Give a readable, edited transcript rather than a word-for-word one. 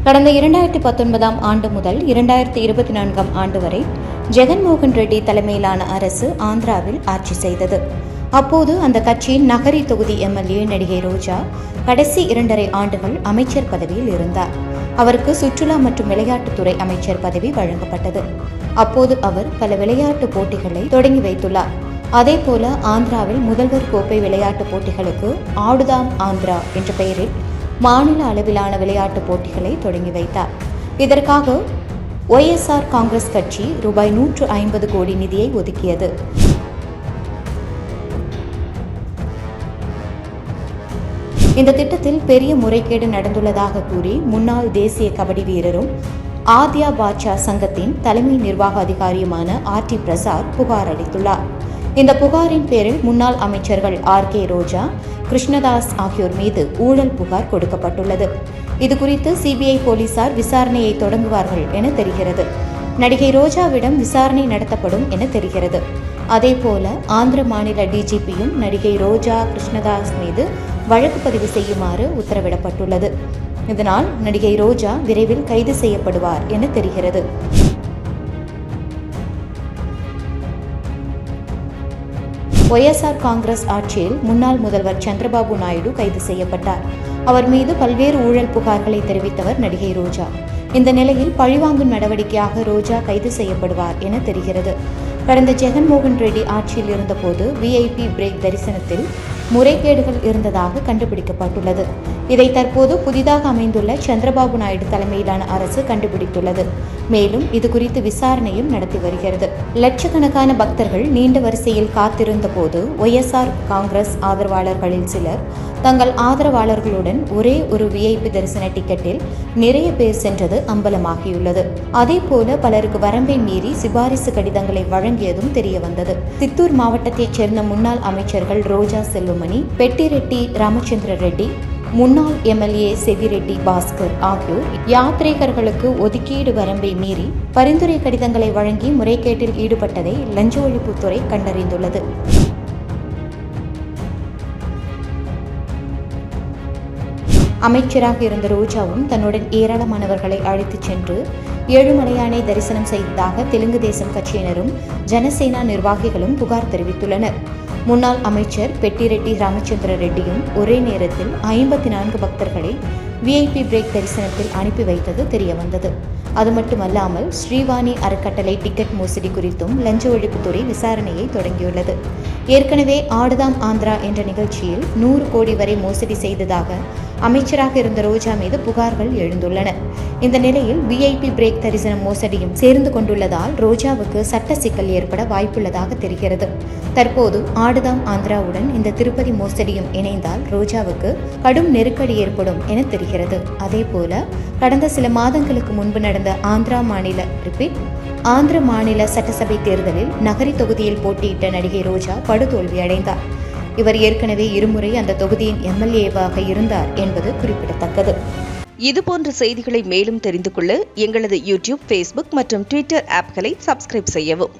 கடந்த 2019 ஆண்டு முதல் 2024 ஆண்டு வரை ஜெகன்மோகன் ரெட்டி தலைமையிலான அரசு ஆந்திராவில் ஆட்சி செய்தது. அப்போது அந்த கட்சியின் நகரி தொகுதி எம்எல்ஏ நடிகை ரோஜா கடைசி 2.5 ஆண்டுகள் அமைச்சர் பதவியில் இருந்தார். அவருக்கு சுற்றுலா மற்றும் விளையாட்டுத்துறை அமைச்சர் பதவி வழங்கப்பட்டது. அப்போது அவர் பல விளையாட்டு போட்டிகளை தொடங்கி வைத்துள்ளார். அதேபோல ஆந்திராவில் முதல்வர் கோப்பை விளையாட்டுப் போட்டிகளுக்கு ஆடுதாம் ஆந்திரா என்ற பெயரில் மாநில அளவிலான விளையாட்டுப் போட்டிகளை தொடங்கி வைத்தார். இதற்காக ஒய்எஸ்ஆர் காங்கிரஸ் கட்சி ரூபாய் 150 கோடி நிதியை ஒதுக்கியது. இந்த திட்டத்தில் பெரிய முறைகேடு நடந்துள்ளதாக கூறி முன்னாள் தேசிய கபடி வீரரும் ஆத்யா பாட்சா சங்கத்தின் தலைமை நிர்வாக அதிகாரியுமான ஆர்டி பிரசாத் புகார் அளித்துள்ளார். இந்த புகாரின் பேரில் முன்னாள் அமைச்சர்கள் ஆர்.கே. ரோஜா, கிருஷ்ணதாஸ் ஆகியோர் மீது ஊழல் புகார் கொடுக்கப்பட்டுள்ளது. இதுகுறித்து சிபிஐ போலீசார் விசாரணையை தொடங்குவார்கள் என தெரிகிறது. நடிகை ரோஜாவிடம் விசாரணை நடத்தப்படும் என தெரிகிறது. அதேபோல ஆந்திர மாநில டிஜிபியும் நடிகை ரோஜா, கிருஷ்ணதாஸ் மீது வழக்கு பதிவு செய்யுமாறு உத்தரவிடப்பட்டுள்ளது. இதனால் நடிகை ரோஜா விரைவில் கைது செய்யப்படுவார் என தெரிகிறது. ஒய்எஸ்ஆர் காங்கிரஸ் ஆட்சியில் முன்னாள் முதல்வர் சந்திரபாபு நாயுடு கைது செய்யப்பட்டார். அவர் மீது பல்வேறு ஊழல் புகார்களை தெரிவித்தவர் நடிகை ரோஜா. இந்த நிலையில் பழிவாங்கும் நடவடிக்கையாக ரோஜா கைது செய்யப்படுவார் என தெரிகிறது. கடந்த ஜெகன்மோகன் ரெட்டி ஆட்சியில் இருந்தபோது விஐபி பிரேக் தரிசனத்தில் முறைகேடுகள் இருந்ததாக கண்டுபிடிக்கப்பட்டுள்ளது. இதை தற்போது புதிதாக அமைந்துள்ள சந்திரபாபு நாயுடு தலைமையிலான அரசு கண்டுபிடித்துள்ளது. மேலும் இதுகுறித்து விசாரணையும் நடத்தி வருகிறது. லட்சக்கணக்கான பக்தர்கள் நீண்ட வரிசையில் காத்திருந்த போது ஒய்எஸ்ஆர் காங்கிரஸ் ஆதரவாளர்களில் சிலர் தங்கள் ஆதரவாளர்களுடன் ஒரே ஒரு விஐபி தரிசன டிக்கெட்டில் நிறைய பேர் சென்றது அம்பலமாகியுள்ளது. அதேபோல பலருக்கு வரம்பை மீறி சிபாரிசு கடிதங்களை வழங்கியதும் தெரியவந்தது. சித்தூர் மாவட்டத்தைச் சேர்ந்த முன்னாள் அமைச்சர்கள் ரோஜா செல்வமணி, பெட்டிரெட்டி ராமச்சந்திர ரெட்டி, முன்னாள் எம்எல்ஏ செவிரெட்டி பாஸ்கர் ஆகியோர் யாத்ரீகர்களுக்கு ஒதுக்கீடு வரம்பை மீறி பரிந்துரை கடிதங்களை வழங்கி முறைகேட்டில் ஈடுபட்டதை லஞ்ச ஒழிப்புத்துறை கண்டறிந்துள்ளது. அமைச்சராக இருந்த ரோஜாவும் தன்னுடன் ஏராளமானவர்களை அழைத்துச் சென்று ஏழுமலையானை தரிசனம் செய்ததாக தெலுங்கு தேசம் கட்சியினரும் ஜனசேனா நிர்வாகிகளும் புகார் தெரிவித்துள்ளனர். முன்னாள் அமைச்சர் பெட்டிரெட்டி ராமச்சந்திர ரெட்டியும் ஒரே நேரத்தில் 54 பக்தர்களை விஐபி பிரேக் தரிசனத்தில் அனுப்பி வைத்தது தெரியவந்தது. அது மட்டுமல்லாமல் ஸ்ரீவாணி அறக்கட்டளை டிக்கெட் மோசடி குறித்தும் லஞ்ச ஒழிப்புத்துறை விசாரணையை தொடங்கியுள்ளது. ஏற்கனவே ஆடுதாம் ஆந்திரா என்ற நிகழ்ச்சியில் 100 கோடி வரை மோசடி செய்ததாக அமைச்சராக இருந்த ரோஜா மீது புகார்கள் எழுந்துள்ளன. இந்த நிலையில் விஐபி பிரேக் தரிசன மோசடியும் சேர்ந்து கொண்டுள்ளதால் ரோஜாவுக்கு சட்ட சிக்கல் ஏற்பட வாய்ப்புள்ளதாக தெரிகிறது. தற்போது ஆடுதாம் ஆந்திராவுடன் இந்த திருப்பதி மோசடியும் இணைந்தால் ரோஜாவுக்கு கடும் நெருக்கடி ஏற்படும் என தெரிகிறது. அதேபோல கடந்த சில மாதங்களுக்கு முன்பு நடந்த ஆந்திர மாநில சட்டசபை தேர்தலில் நகரி தொகுதியில் போட்டியிட்ட நடிகை ரோஜா படுதோல்வி அடைந்தார். இவர் ஏற்கனவே 2 முறை அந்த தொகுதியின் எம்எல்ஏவாக இருந்தார் என்பது குறிப்பிடத்தக்கது. இதுபோன்ற செய்திகளை மேலும் தெரிந்து கொள்ள எங்களது யூடியூப், ஃபேஸ்புக் மற்றும் ட்விட்டர் ஆப்களை சப்ஸ்கிரைப் செய்யவும்.